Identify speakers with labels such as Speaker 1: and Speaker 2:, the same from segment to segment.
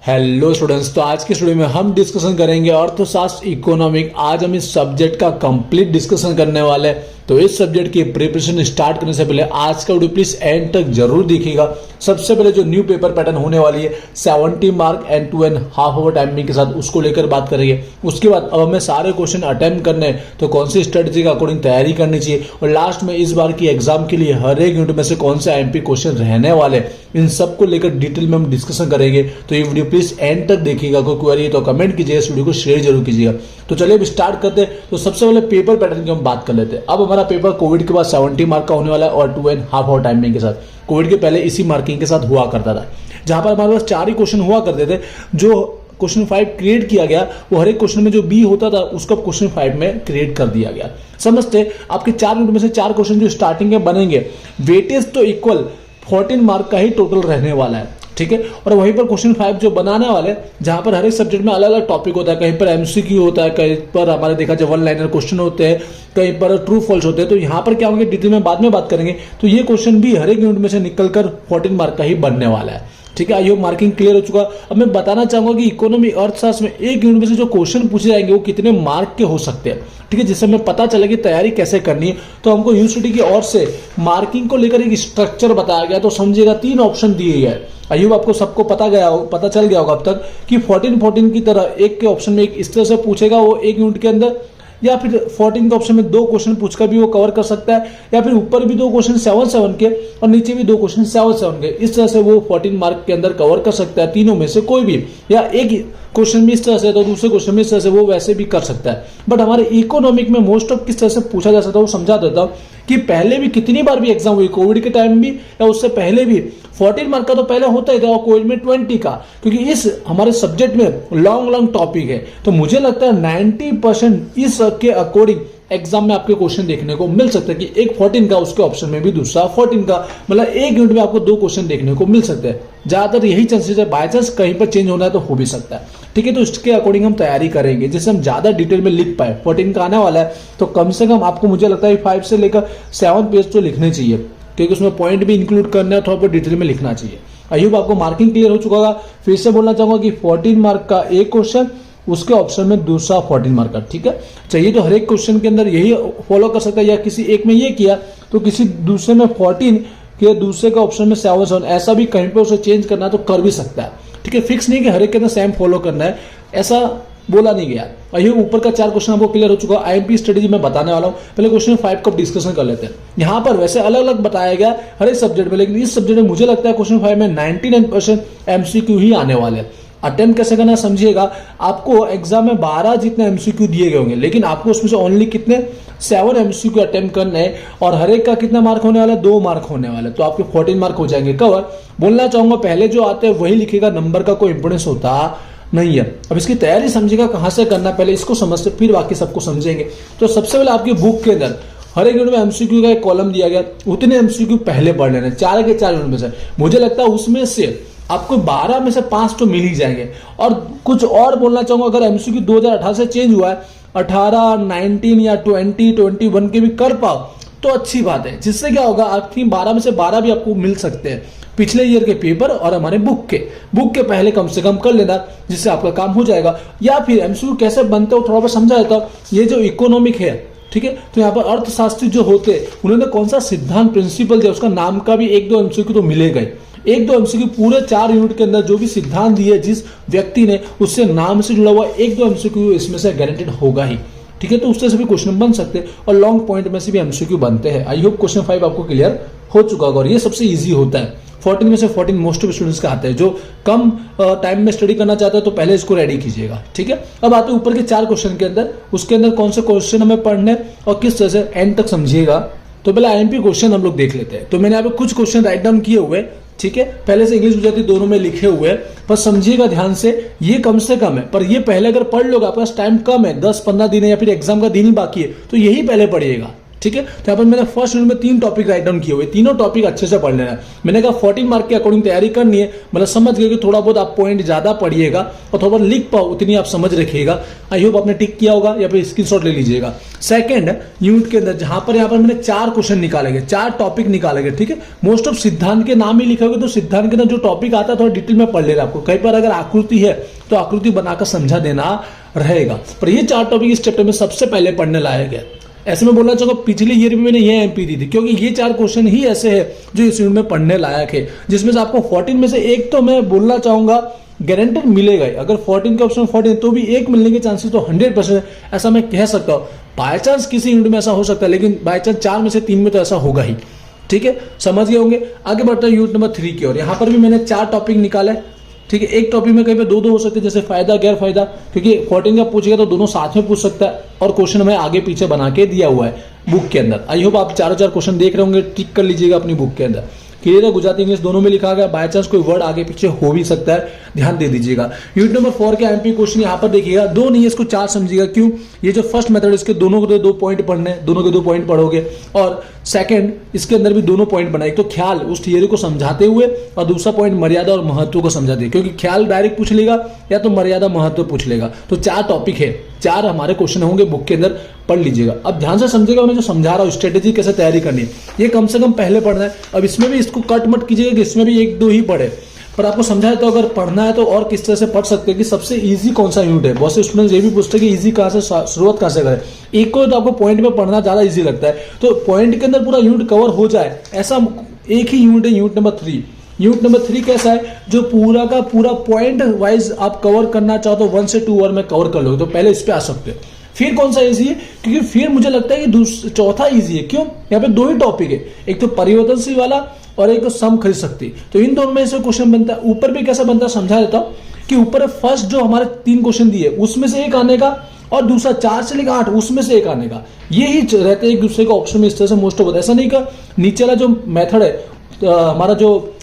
Speaker 1: Hello students, तो आज के स्टूडियो में हम डिस्कशन करेंगे अर्थशास्त्र इकोनॉमिक। आज हम इस सब्जेक्ट का कंप्लीट डिस्कशन करने वाले हैं। तो इस सब्जेक्ट की प्रिपरेशन स्टार्ट करने से पहले आज का वीडियो प्लीज एंड तक जरूर देखिएगा। सबसे पहले जो न्यू पेपर पैटर्न होने वाली है 70 मार्क एंड 2.5 आवर टाइमिंग के साथ, उसको लेकर बात करेंगे। उसके बाद अब हमें सारे क्वेश्चन अटेम्प्ट करने हैं, तो कौन सी स्ट्रेटेजी के अकॉर्डिंग तैयारी करनी चाहिए, और लास्ट में इस बार की एग्जाम के लिए हर एक यूनिट में से कौन से आईएमपी क्वेश्चन रहने वाले, इन सबको लेकर डिटेल में हम डिस्कशन करेंगे। तो ये वीडियो प्लीज एंड तक देखिएगा। कोई क्वेरी तो कमेंट कीजिएगा, इस वीडियो को शेयर जरूर कीजिएगा। तो चलिए अब स्टार्ट करते हैं। तो सबसे पहले पेपर पैटर्न की हम बात कर लेते हैं। अब हमारा पेपर कोविड के बाद 70 मार्क का होने वाला है और 2.5 आवर टाइमिंग के साथ। कोविड के पहले इसी मार्किंग के साथ हुआ करता था, जहां पर हमारे पास 4 ही क्वेश्चन हुआ करते थे। जो क्वेश्चन 5 क्रिएट किया गया वो हर एक क्वेश्चन में जो बी होता था उसको क्वेश्चन 5 में क्रिएट कर दिया गया। समझते आपके 4 मिनट में से 4 क्वेश्चन जो स्टार्टिंग में बनेंगे, वेटेज तो इक्वल 14 मार्क का ही टोटल रहने वाला है, ठीक है। और वहीं पर क्वेश्चन 5 जो बनाने वाले, जहां पर हर एक सब्जेक्ट में अलग अलग टॉपिक होता है। कहीं पर एमसीक्यू होता है, कहीं पर हमारे देखा जाए 1 लाइनर क्वेश्चन होते हैं, कहीं पर ट्रू फॉल्स होते हैं। तो यहाँ पर क्या होंगे डिटेल में बाद में बात करेंगे। तो ये क्वेश्चन भी हर एक यूनिट में से निकलकर 14 मार्क का ही बनने वाला है, ठीक है। आई होप मार्किंग क्लियर हो चुका। अब मैं बताना चाहूंगा कि इकोनॉमी अर्थशास्त्र में एक यूनिट में से जो क्वेश्चन पूछे जाएंगे वो कितने मार्क के हो सकते हैं, ठीक है, जिससे हमें पता चले कि तैयारी कैसे करनी है। तो हमको यूनिवर्सिटी की ओर से मार्किंग को लेकर एक स्ट्रक्चर बताया गया। तो समझिएगा 3 ऑप्शन दिए गए। आई होप आपको सबको पता चल गया होगा अब तक कि 14 की तरह एक के ऑप्शन में एक इस तरह से पूछेगा वो एक यूनिट के अंदर, या फिर 14 के ऑप्शन में 2 क्वेश्चन पूछकर भी वो कवर कर सकता है, या फिर ऊपर भी 2 क्वेश्चन 7 के और नीचे भी 2 क्वेश्चन 7 के। इस तरह से वो 14 मार्क के अंदर कवर कर सकता है, तीनों में से कोई भी, या एक क्वेश्चन में इस तरह से तो दूसरे क्वेश्चन में इस तरह से, वो वैसे भी कर सकता है। बट हमारे इकोनॉमिक में मोस्ट ऑफ किस तरह से पूछा जा सकता है वो समझा देता हूं कि पहले भी कितनी बार भी एग्जाम हुई, कोविड के टाइम भी या उससे पहले भी 14 मार्क का तो पहले होता ही था, और कोविड में 20 का, क्योंकि इस हमारे सब्जेक्ट में लॉन्ग टॉपिक है। तो मुझे लगता है 90% इस के अकॉर्डिंग एग्जाम में आपके क्वेश्चन देखने को मिल सकता है कि एक 14 का, उसके ऑप्शन में भी दूसरा 14 का, मतलब एक यूनिट में आपको 2 क्वेश्चन देखने को मिल सकते हैं। ज्यादातर यही चांसेस है, बाय चांस कहीं पर चेंज होना है तो हो भी सकता है, ठीक है। तो इसके अकॉर्डिंग हम तैयारी करेंगे जिससे हम ज्यादा डिटेल में लिख पाए। 14 का आने वाला है तो कम से कम आपको मुझे लगता है 5 से लेकर 7 पेज तो लिखने चाहिए, क्योंकि उसमें पॉइंट भी इंक्लूड करना है, थोड़ा बहुत डिटेल में लिखना चाहिए। आई होप आपको मार्किंग क्लियर हो चुका होगा। फिर से बोलना चाहूंगा कि 14 मार्क का एक क्वेश्चन, उसके ऑप्शन में दूसरा 14 मार्क का, ठीक है। चाहिए तो हर एक क्वेश्चन के अंदर यही फॉलो कर सकता है, या किसी एक में ये किया तो किसी दूसरे में 14 के दूसरे के ऑप्शन में 7, ऐसा भी कहीं पे उसे चेंज करना है तो कर भी सकता है, ठीक है। फिक्स नहीं कि हर एक के अंदर सेम फॉलो करना है, ऐसा बोला नहीं गया। ये ऊपर का 4 क्वेश्चन आपको क्लियर हो चुका है। आईएमपी स्ट्रेटेजी मैं बताने वाला हूं। पहले क्वेश्चन 5 को डिस्कशन कर लेते हैं। यहां पर वैसे अलग अलग बताया गया हर एक सब्जेक्ट में, लेकिन इस सब्जेक्ट में मुझे लगता है क्वेश्चन 5 में 99% एमसीक्यू ही आने वाले हैं। अटेम्प्ट कैसे करना समझिएगा। आपको एग्जाम में 12 जितने एमसीक्यू दिए गए होंगे, लेकिन आपको उसमें से ओनली कितने 7 एमसीक्यू अटेम्प्ट करने हैं, और हर एक का कितना मार्क होने वाला है, 2 मार्क होने वाले। तो आपके 14 मार्क हो जाएंगे कवर। बोलना चाहूंगा पहले जो आते हैं वही लिखेगा, नंबर का कोई इंपोर्टेंस होता नहीं है। अब इसकी तैयारी समझिएगा कहां से करना, पहले इसको समझते फिर बाकी सबको समझेंगे। तो सबसे पहले आपकी बुक के अंदर हर एक यूनिट में एमसीक्यू का एक कॉलम दिया गया, उतने एमसीक्यू पहले पढ़ लेने, 4 के 4 यूनिट में से। मुझे लगता है उसमें से आपको 12 में से 5 तो मिल ही जाएंगे। और कुछ और बोलना चाहूंगा, अगर एमसीक्यू 2018 से चेंज हुआ है, 18, 19 या 20, 21 के भी कर पाओ तो अच्छी बात है, जिससे क्या होगा आपकी 12 में से 12 भी आपको मिल सकते हैं, पिछले ईयर के पेपर और हमारे बुक के पहले कम से कम कर लेना, जिससे आपका काम हो जाएगा। या फिर एमसीक्यू कैसे बनते हो थोड़ा बहुत समझा देता हूं। ये जो इकोनॉमिक है, ठीक है, तो यहाँ पर अर्थशास्त्री जो होते हैं उन्होंने कौन सा सिद्धांत प्रिंसिपल दिया, उसका नाम का भी 1-2 एमसीक्यू तो मिलेगा ही। 1-2 एमसीक्यू पूरे 4 यूनिट के अंदर जो भी सिद्धांत दिए जिस व्यक्ति ने, उससे नाम से जुड़ा हुआ 1-2 एमसीक्यू इसमें से गारंटेड होगा ही, ठीक है। तो उससे से भी क्वेश्चन बन सकते हैं, और लॉन्ग पॉइंट में से भी एमसीक्यू बनते हैं। आई होप क्वेश्चन 5 आपको क्लियर हो चुका होगा, और ये सबसे इजी होता है। 14 में से 14 मोस्ट ऑफ स्टूडेंट्स का आता है। जो कम टाइम में स्टडी करना चाहते हैं तो पहले इसको रेडी कीजिएगा, ठीक है। अब आते हैं ऊपर के 4 क्वेश्चन के अंदर, उसके अंदर कौन से क्वेश्चन हमें पढ़ने और किस तरह से एंड तक समझिएगा। तो पहले आईएमपी क्वेश्चन हम लोग देख लेते हैं। तो मैंने यहाँ पे कुछ क्वेश्चन राइट डाउन किए हुए, ठीक है, पहले से इंग्लिश गुजराती दोनों में लिखे हुए हैं, पर समझिएगा ध्यान से, ये कम से कम है, पर ये पहले अगर पढ़ लोगे, आपके पास टाइम कम है, 10-15 दिन है या फिर एग्जाम का दिन ही बाकी है, तो यही पहले पढ़िएगा, ठीक है। तो यहाँ पर मैंने फर्स्ट यूनिट में 3 टॉपिक राइट डाउन किए हुए, तीनों टॉपिक अच्छे से पढ़ लेना है। मैंने कहा 14 मार्क के अकॉर्डिंग तैयारी करनी है, मतलब समझ गए कि थोड़ा बहुत आप पॉइंट ज्यादा पढ़िएगा और थोड़ा बहुत लिख पाओ उतनी आप समझ रखिएगा। आई होप आपने टिक किया होगा या फिर स्क्रीनशॉट ले लीजिएगा। सेकंड यूनिट के अंदर जहां पर यहाँ पर मैंने 4 क्वेश्चन निकालेंगे, 4 टॉपिक निकालेंगे, ठीक है। मोस्ट ऑफ सिद्धांत के नाम ही लिखा होगा, तो सिद्धांत के अंदर जो टॉपिक आता है थोड़ा डिटेल में पढ़ लेना आपको। कई बार अगर आकृति है तो आकृति बनाकर समझा देना रहेगा, पर ये 4 टॉपिक इस चैप्टर में सबसे पहले पढ़ने लायक है। ऐसे में बोलना चाहूंगा पिछले ईयर भी मैंने ये एमपी दी थी, क्योंकि ये 4 क्वेश्चन ही ऐसे हैं जो इस यूनिट में पढ़ने लायक है, जिसमें से आपको 14 में से एक तो मैं बोलना चाहूंगा गारंटेड मिलेगा ही। अगर 14 का ऑप्शन 14 तो भी एक मिलने के चांसेस तो 100% ऐसा मैं कह सकता हूँ। बाय चांस किसी यूनिट में ऐसा हो सकता है, लेकिन बाय चांस 4 में से 3 में तो ऐसा होगा ही, ठीक है। समझ गए होंगे। आगे बढ़ते हैं यूनिट नंबर 3 की ओर। यहाँ पर भी मैंने 4 टॉपिक निकाले, ठीक है। एक टॉपिक में कहीं पे 2-2 हो सकते हैं, जैसे फायदा गैर फायदा, क्योंकि 14 का पूछेगा तो दोनों साथ में पूछ सकता है, और क्वेश्चन हमें आगे पीछे बना के दिया हुआ है बुक के अंदर। आई होप आप 4 क्वेश्चन देख रहे होंगे, टिक कर लीजिएगा अपनी बुक के अंदर। क्लियर है, गुजराती इंग्लिश दोनों में लिखा गया, बाय चांस कोई वर्ड आगे पीछे हो भी सकता है, ध्यान दे दीजिएगा। यूनिट नंबर 4 के एमपी क्वेश्चन यहाँ पर देखिएगा, 2 नहीं है, इसको 4 समझिएगा। क्यों? ये जो फर्स्ट मेथड इसके दोनों के 2 पॉइंट पढ़ने, दोनों के 2 पॉइंट पढ़ोगे, और सेकंड इसके अंदर भी दोनों पॉइंट बना, एक तो ख्याल उस थियरी को समझाते हुए, और दूसरा पॉइंट मर्यादा और महत्व को समझाते, क्योंकि ख्याल डायरेक्ट पूछ लेगा या तो मर्यादा महत्व पूछ लेगा। तो 4 टॉपिक है, 4 हमारे क्वेश्चन होंगे बुक के अंदर, पढ़ लीजिएगा। अब ध्यान से समझिएगा, मैं जो समझा रहा हूँ स्ट्रेटेजी कैसे तैयारी करनी है, ये कम से कम पहले पढ़ना है। अब इसमें भी इसको कट मत कीजिएगा कि इसमें भी 1-2 ही पढ़े, पर आपको समझाए तो अगर पढ़ना है तो और किस तरह से पढ़ सकते हैं कि सबसे इजी कौन सा यूनिट है। बहुत से स्टूडेंट्स ये भी पूछते हैं कि इजी कहाँ से शुरुआत कहाँ से करें। एक को तो आपको पॉइंट में पढ़ना ज्यादा इजी लगता है, तो पॉइंट के अंदर पूरा यूनिट कवर हो जाए ऐसा एक ही यूनिट है यूनिट नंबर 3। यूनिट नंबर 3 कैसा है, जो पूरा का पूरा पॉइंट वाइज आप कवर करना चाहो तो 1 से 2 आवर में कवर कर लोगे, तो पहले इस पे आ सकते हो। फिर कौन सा इजी है, क्योंकि फिर मुझे लगता है कि चौथा इजी है। क्यों? यहाँ पे 2 ही टॉपिक है, एक तो परिवर्तनशील वाला और एक तो सम खरीद सकती, तो इन दोनों में से क्वेश्चन बनता है। ऊपर भी कैसा बनता है समझा देता हूं कि ऊपर फर्स्ट जो हमारे 3 क्वेश्चन दिए उसमें से एक आने का, और दूसरा 4 से लेकर 8 उसमें से एक आने का, ये ही रहते हैं एक दूसरे का ऑप्शन में। इस तरह से मोस्ट ऑफ ऐसा नहीं का नीचे वाला जो मेथड है हमारा जो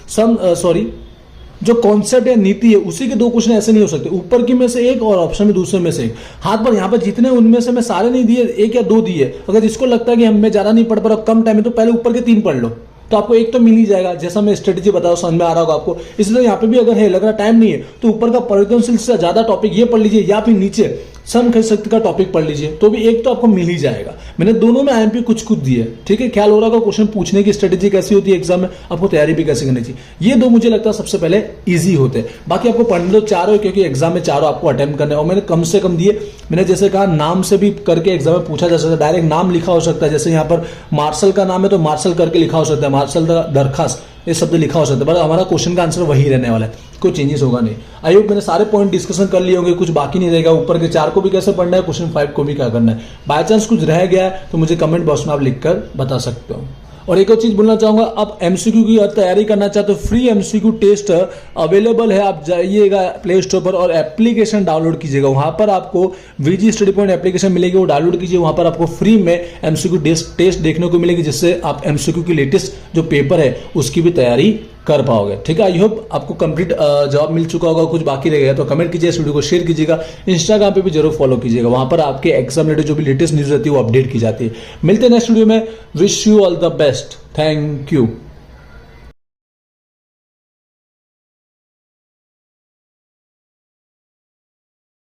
Speaker 1: जो कॉन्सेप्ट या नीति है उसी के 2 क्वेश्चन ऐसे नहीं हो सकते, ऊपर की में से एक और ऑप्शन में दूसरे में से एक। हाथ पर यहाँ पर जितने उनमें से मैं सारे नहीं दिए, 1 या 2 दिए। अगर जिसको लगता है कि मैं ज्यादा नहीं पढ़ पा रहा, कम टाइम है, तो पहले ऊपर के 3 पढ़ लो, तो आपको एक तो मिल ही जाएगा। जैसा मैं स्ट्रेटेजी बताऊं समझ में आ रहा होगा आपको। इसलिए यहाँ पे भी अगर है लग रहा टाइम नहीं है तो ऊपर का परिवर्तनशील से ज्यादा टॉपिक ये पढ़ लीजिए, या फिर नीचे सम खरीद सकती का टॉपिक पढ़ लीजिए, तो भी एक तो आपको मिल ही जाएगा। मैंने दोनों में आईएमपी कुछ दिए, ठीक है। ख्याल हो रहा होगा क्वेश्चन पूछने की स्ट्रेटेजी कैसी होती है एग्जाम में, आपको तैयारी भी कैसे करनी चाहिए। ये 2 मुझे लगता है सबसे पहले इजी होते हैं। बाकी आपको पढ़ने तो 4 हो, क्योंकि एग्जाम में 4 आपको अटेम्प्ट करने, और मैंने कम से कम दिए। मैंने जैसे कहा नाम से भी करके एग्जाम में पूछा जा सकता है, डायरेक्ट नाम लिखा हो सकता है। जैसे यहाँ पर मार्शल का नाम है तो मार्शल करके लिखा हो सकता है, मार्शल दरखास्त ये शब्द लिखा हो सकता है, बट हमारा क्वेश्चन का आंसर वही रहने वाला है, कोई चेंजेस होगा नहीं। आई होप मैंने सारे पॉइंट डिस्कशन कर लिए होंगे, कुछ बाकी नहीं रहेगा। ऊपर के 4 को भी कैसे पढ़ना है, क्वेश्चन 5 को भी क्या करना है। बाय चांस कुछ रह गया है तो मुझे कमेंट बॉक्स में आप लिखकर बता सकते हो। और एक और चीज बोलना चाहूंगा, अब एमसीक्यू की तैयारी करना चाहते हो, फ्री एमसीक्यू टेस्ट अवेलेबल है। आप जाइएगा प्ले स्टोर पर और एप्लीकेशन डाउनलोड कीजिएगा, वहां पर आपको वीजी स्टडी पॉइंट एप्लीकेशन मिलेगी, वो डाउनलोड कीजिए। वहां पर आपको फ्री में एमसीक्यू टेस्ट देखने को मिलेगी, जिससे आप एमसीक्यू की लेटेस्ट जो पेपर है उसकी भी तैयारी कर पाओगे, ठीक है। आई होप आपको कंप्लीट जवाब मिल चुका होगा। कुछ बाकी रह गया तो कमेंट कीजिए, इस वीडियो को शेयर कीजिएगा, इंस्टाग्राम पे भी जरूर फॉलो कीजिएगा, वहां पर आपके एग्जाम रिलेटेड जो भी लेटेस्ट न्यूज रहती है वो अपडेट की जाती है। मिलते हैं नेक्स्ट वीडियो में। Wish you all the best, thank you.